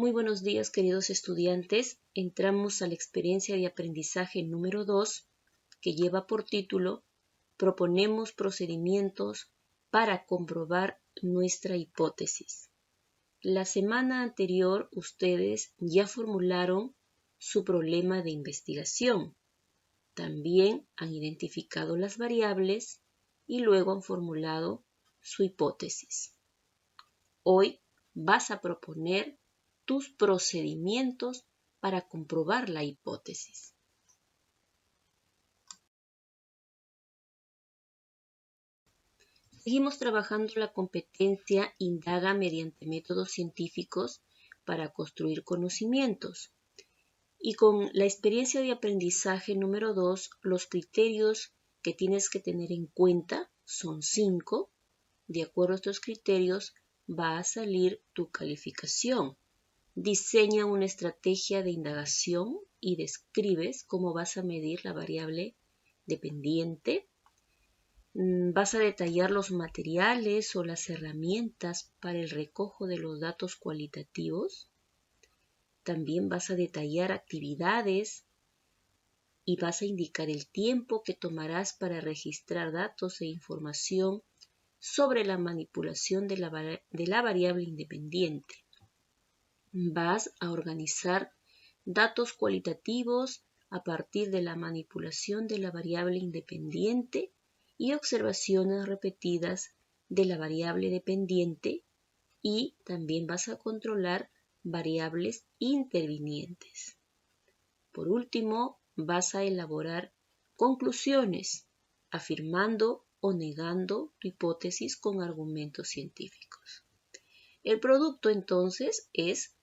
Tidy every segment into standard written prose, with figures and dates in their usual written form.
Muy buenos días, queridos estudiantes. Entramos a la experiencia de aprendizaje número 2, que lleva por título Proponemos procedimientos para comprobar nuestra hipótesis. La semana anterior ustedes ya formularon su problema de investigación. También han identificado las variables y luego han formulado su hipótesis. Hoy vas a proponer tus procedimientos para comprobar la hipótesis. Seguimos trabajando la competencia indaga mediante métodos científicos para construir conocimientos. Y con la experiencia de aprendizaje número 2, los criterios que tienes que tener en cuenta son 5. De acuerdo a estos criterios va a salir tu calificación. Diseña una estrategia de indagación y describes cómo vas a medir la variable dependiente. Vas a detallar los materiales o las herramientas para el recojo de los datos cualitativos. También vas a detallar actividades y vas a indicar el tiempo que tomarás para registrar datos e información sobre la manipulación de la variable independiente. Vas a organizar datos cualitativos a partir de la manipulación de la variable independiente y observaciones repetidas de la variable dependiente, y también vas a controlar variables intervinientes. Por último, vas a elaborar conclusiones, afirmando o negando tu hipótesis con argumentos científicos. El producto entonces es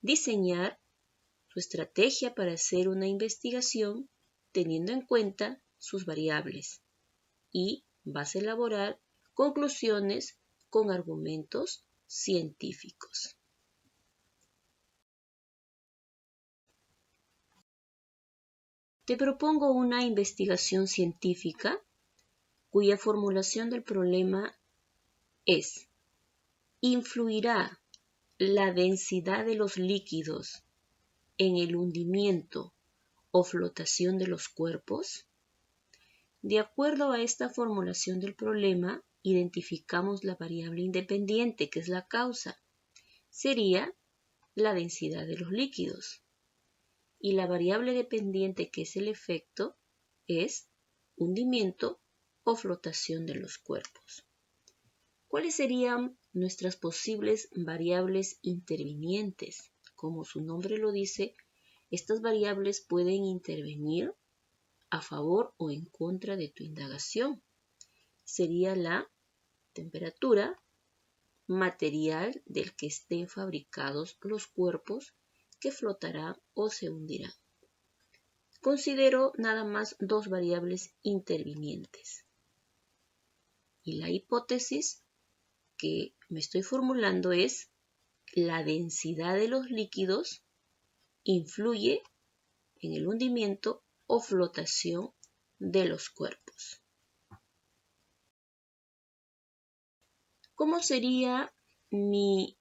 diseñar su estrategia para hacer una investigación teniendo en cuenta sus variables, y vas a elaborar conclusiones con argumentos científicos. Te propongo una investigación científica cuya formulación del problema es: ¿influirá la densidad de los líquidos en el hundimiento o flotación de los cuerpos? De acuerdo a esta formulación del problema, identificamos la variable independiente, que es la causa. Sería la densidad de los líquidos. Y la variable dependiente, que es el efecto, es hundimiento o flotación de los cuerpos. ¿Cuáles serían nuestras posibles variables intervinientes? Como su nombre lo dice, estas variables pueden intervenir a favor o en contra de tu indagación. Sería la temperatura, material del que estén fabricados los cuerpos que flotarán o se hundirán. Considero nada más 2 variables intervinientes. Y la hipótesis que me estoy formulando es: la densidad de los líquidos influye en el hundimiento o flotación de los cuerpos. ¿Cómo sería mi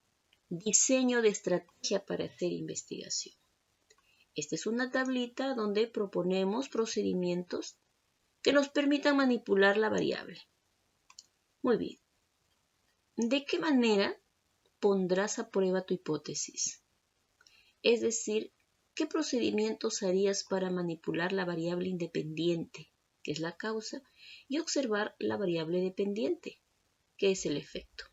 diseño de estrategia para hacer investigación? Esta es una tablita donde proponemos procedimientos que nos permitan manipular la variable. Muy bien. ¿De qué manera pondrás a prueba tu hipótesis? Es decir, ¿qué procedimientos harías para manipular la variable independiente, que es la causa, y observar la variable dependiente, que es el efecto?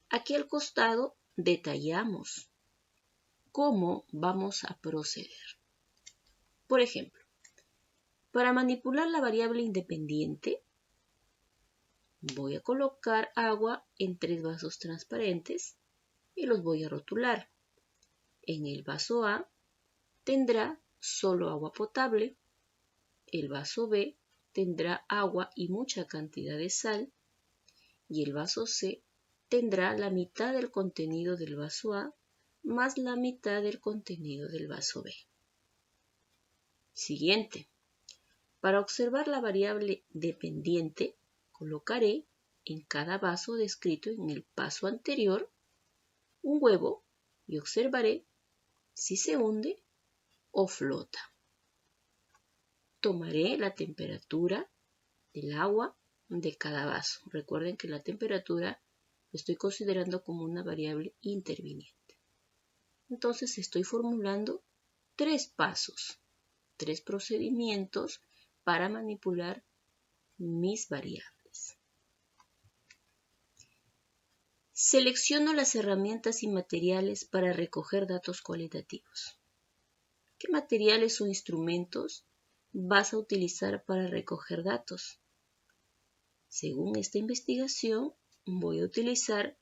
Aquí al costado detallamos cómo vamos a proceder. Por ejemplo, para manipular la variable independiente, voy a colocar agua en 3 vasos transparentes y los voy a rotular. En el vaso A tendrá solo agua potable, el vaso B tendrá agua y mucha cantidad de sal, y el vaso C tendrá la mitad del contenido del vaso A más la mitad del contenido del vaso B. Siguiente. Para observar la variable dependiente, colocaré en cada vaso descrito en el paso anterior un huevo y observaré si se hunde o flota. Tomaré la temperatura del agua de cada vaso. Recuerden que la temperatura lo estoy considerando como una variable interviniente. Entonces estoy formulando 3 pasos, 3 procedimientos para manipular mis variables. Selecciono las herramientas y materiales para recoger datos cualitativos. ¿Qué materiales o instrumentos vas a utilizar para recoger datos? Según esta investigación, voy a utilizar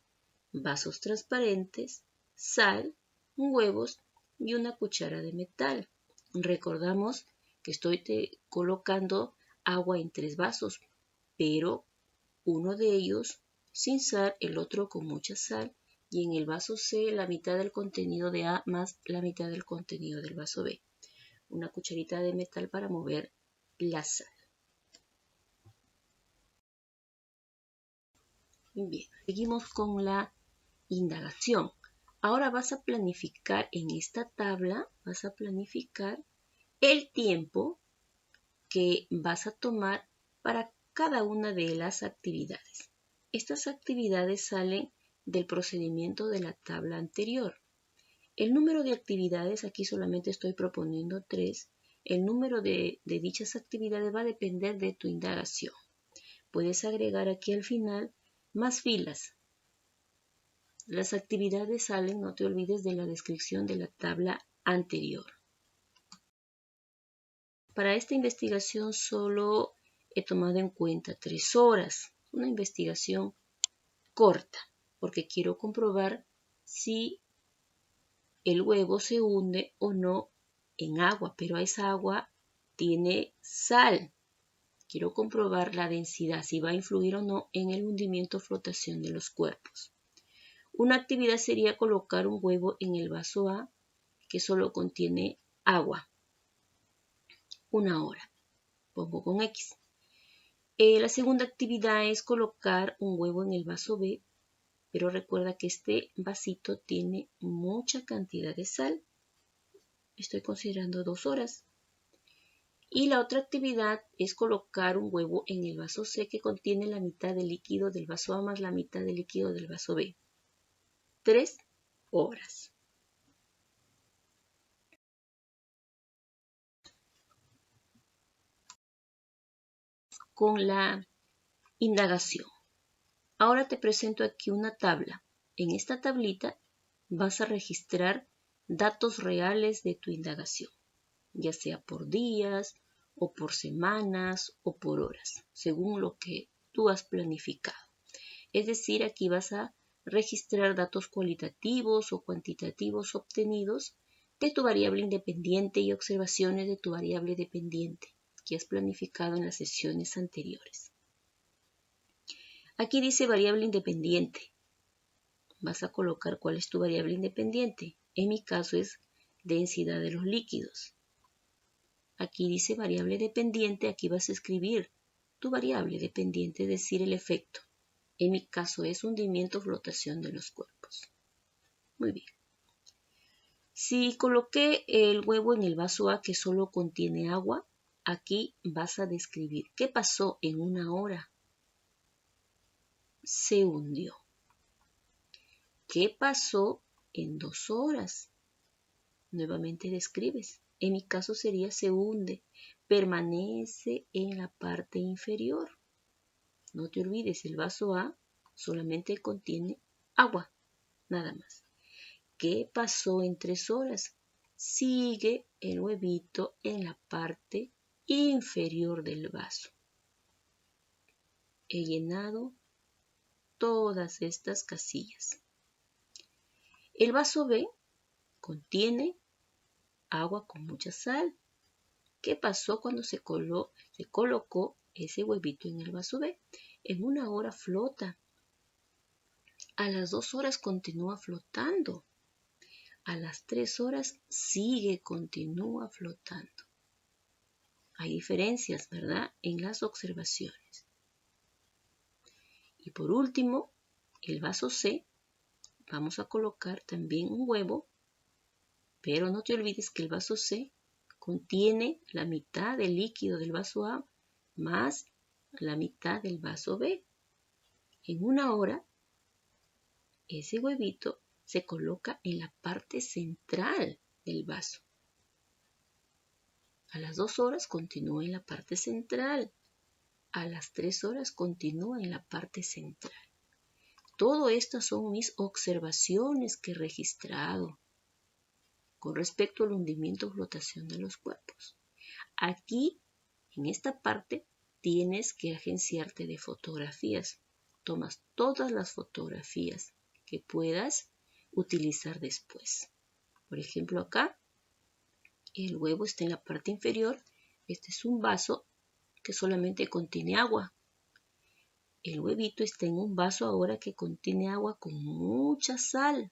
vasos transparentes, sal, huevos y una cuchara de metal. Recordamos que estoy colocando agua en 3 vasos, pero uno de ellos sin sal, el otro con mucha sal, y en el vaso C la mitad del contenido de A más la mitad del contenido del vaso B. Una cucharita de metal para mover la sal. Bien, seguimos con la indagación. Ahora vas a planificar en esta tabla, vas a planificar el tiempo que vas a tomar para cada una de las actividades. Estas actividades salen del procedimiento de la tabla anterior. El número de actividades, aquí solamente estoy proponiendo 3. El número de dichas actividades va a depender de tu indagación. Puedes agregar aquí al final más filas. Las actividades salen, no te olvides de la descripción de la tabla anterior. Para esta investigación solo he tomado en cuenta 3 horas. Una investigación corta, porque quiero comprobar si el huevo se hunde o no en agua, pero esa agua tiene sal. Quiero comprobar la densidad, si va a influir o no en el hundimiento o flotación de los cuerpos. Una actividad sería colocar un huevo en el vaso A, que solo contiene agua. 1 hora. Pongo con X. La segunda actividad es colocar un huevo en el vaso B, pero recuerda que este vasito tiene mucha cantidad de sal. Estoy considerando 2 horas. Y la otra actividad es colocar un huevo en el vaso C, que contiene la mitad del líquido del vaso A más la mitad del líquido del vaso B. 3 horas. Con la indagación. Ahora te presento aquí una tabla. En esta tablita vas a registrar datos reales de tu indagación, ya sea por días o por semanas o por horas, según lo que tú has planificado. Es decir, aquí vas a registrar datos cualitativos o cuantitativos obtenidos de tu variable independiente y observaciones de tu variable dependiente que has planificado en las sesiones anteriores. Aquí dice variable independiente. Vas a colocar cuál es tu variable independiente. En mi caso es densidad de los líquidos. Aquí dice variable dependiente, aquí vas a escribir tu variable dependiente, es decir, el efecto. En mi caso es hundimiento o flotación de los cuerpos. Muy bien. Si coloqué el huevo en el vaso A que solo contiene agua, aquí vas a describir qué pasó en 1 hora. Se hundió. ¿Qué pasó en 2 horas? Nuevamente describes. En mi caso sería se hunde, permanece en la parte inferior. No te olvides, el vaso A solamente contiene agua, nada más. ¿Qué pasó en 3 horas? Sigue el huevito en la parte inferior del vaso. He llenado todas estas casillas. El vaso B contiene agua con mucha sal. ¿Qué pasó cuando se colocó ese huevito en el vaso B? En 1 hora flota. A las 2 horas continúa flotando. A las 3 horas continúa flotando. Hay diferencias, ¿verdad?, en las observaciones. Y por último, el vaso C vamos a colocar también un huevo, pero no te olvides que el vaso C contiene la mitad del líquido del vaso A más la mitad del vaso B. En una hora, ese huevito se coloca en la parte central del vaso. A las 2 horas continúa en la parte central. A las 3 horas continúa en la parte central. Todo estas son mis observaciones que he registrado con respecto al hundimiento o flotación de los cuerpos. Aquí, en esta parte, tienes que agenciarte de fotografías. Tomas todas las fotografías que puedas utilizar después. Por ejemplo, acá el huevo está en la parte inferior. Este es un vaso que solamente contiene agua. El huevito está en un vaso ahora que contiene agua con mucha sal.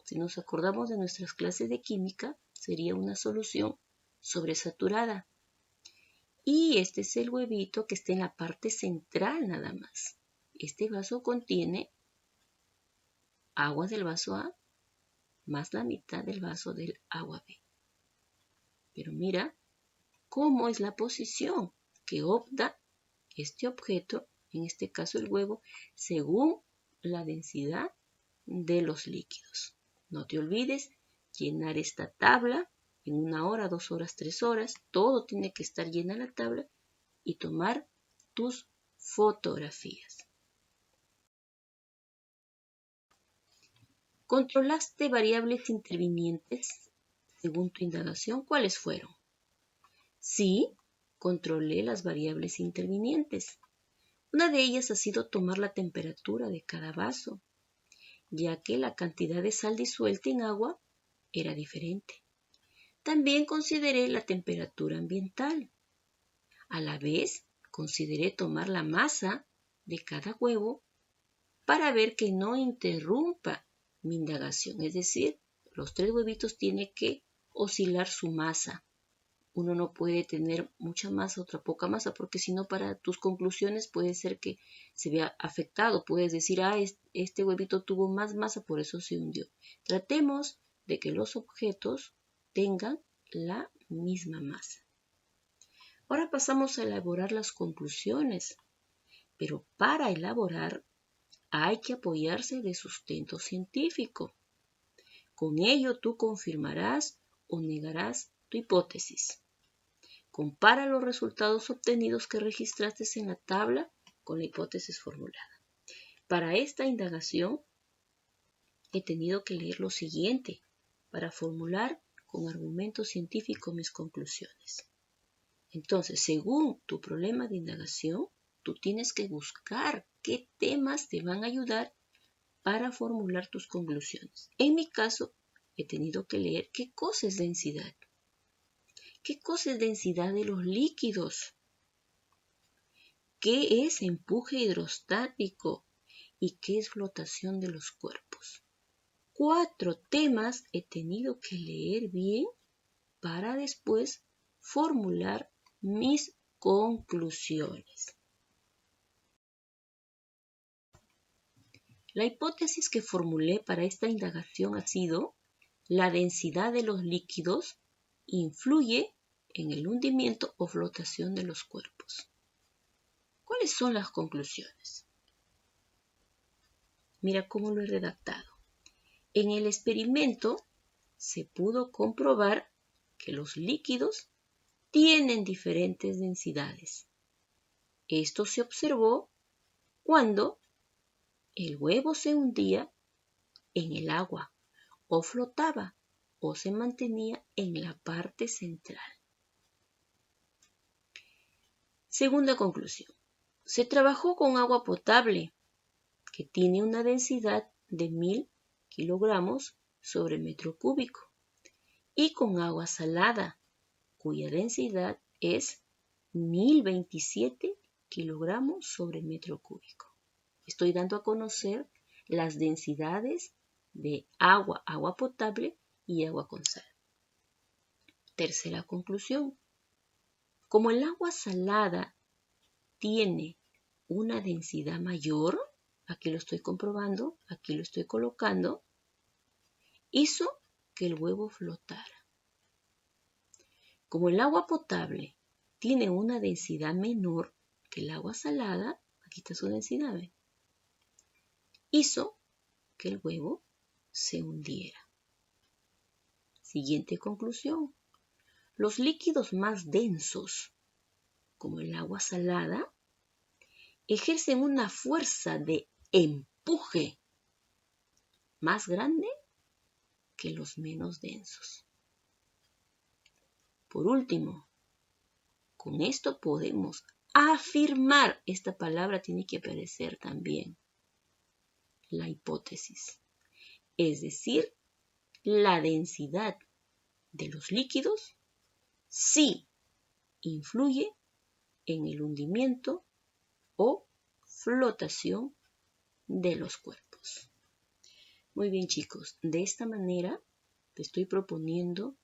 Si nos acordamos de nuestras clases de química, sería una solución sobresaturada. Y este es el huevito que está en la parte central nada más. Este vaso contiene agua del vaso A más la mitad del vaso del agua B. Pero mira cómo es la posición que opta este objeto, en este caso el huevo, según la densidad de los líquidos. No te olvides llenar esta tabla en 1 hora, 2 horas, 3 horas. Todo tiene que estar llena la tabla y tomar tus fotografías. ¿Controlaste variables intervinientes según tu indagación? ¿Cuáles fueron? Sí, controlé las variables intervinientes. Una de ellas ha sido tomar la temperatura de cada vaso, ya que la cantidad de sal disuelta en agua era diferente. También consideré la temperatura ambiental. A la vez, consideré tomar la masa de cada huevo para ver que no interrumpa mi indagación. Es decir, los 3 huevitos tienen que oscilar su masa. Uno no puede tener mucha masa, otra poca masa, porque si no para tus conclusiones puede ser que se vea afectado. Puedes decir, este huevito tuvo más masa, por eso se hundió. Tratemos de que los objetos tengan la misma masa. Ahora pasamos a elaborar las conclusiones, pero para elaborar hay que apoyarse de sustento científico. Con ello tú confirmarás o negarás tu hipótesis. Compara los resultados obtenidos que registraste en la tabla con la hipótesis formulada. Para esta indagación he tenido que leer lo siguiente para formular con argumento científico mis conclusiones. Entonces, según tu problema de indagación, tú tienes que buscar qué temas te van a ayudar para formular tus conclusiones. En mi caso, he tenido que leer qué cosa es densidad. ¿Qué cosa es densidad de los líquidos? ¿Qué es empuje hidrostático? ¿Y qué es flotación de los cuerpos? 4 temas he tenido que leer bien para después formular mis conclusiones. La hipótesis que formulé para esta indagación ha sido: la densidad de los líquidos influye en el hundimiento o flotación de los cuerpos. ¿Cuáles son las conclusiones? Mira cómo lo he redactado. En el experimento se pudo comprobar que los líquidos tienen diferentes densidades. Esto se observó cuando el huevo se hundía en el agua o flotaba o se mantenía en la parte central. Segunda conclusión. Se trabajó con agua potable que tiene una densidad de 1000 kilogramos sobre metro cúbico y con agua salada cuya densidad es 1027 kilogramos sobre metro cúbico. Estoy dando a conocer las densidades de agua potable y agua con sal. Tercera conclusión. Como el agua salada tiene una densidad mayor, aquí lo estoy comprobando, aquí lo estoy colocando, hizo que el huevo flotara. Como el agua potable tiene una densidad menor que el agua salada, aquí está su densidad, ¿ve? Hizo que el huevo se hundiera. Siguiente conclusión. Los líquidos más densos, como el agua salada, ejercen una fuerza de empuje más grande que los menos densos. Por último, con esto podemos afirmar, esta palabra tiene que aparecer también, la hipótesis, es decir, la densidad de los líquidos sí influye en el hundimiento o flotación de los cuerpos. Muy bien, chicos, de esta manera te estoy proponiendo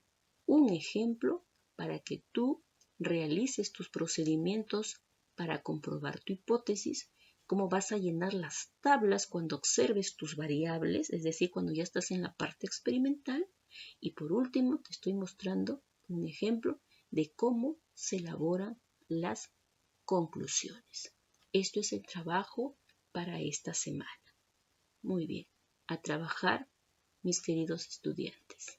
un ejemplo para que tú realices tus procedimientos para comprobar tu hipótesis, cómo vas a llenar las tablas cuando observes tus variables, es decir, cuando ya estás en la parte experimental. Y por último, te estoy mostrando un ejemplo de cómo se elaboran las conclusiones. Esto es el trabajo para esta semana. Muy bien, a trabajar, mis queridos estudiantes.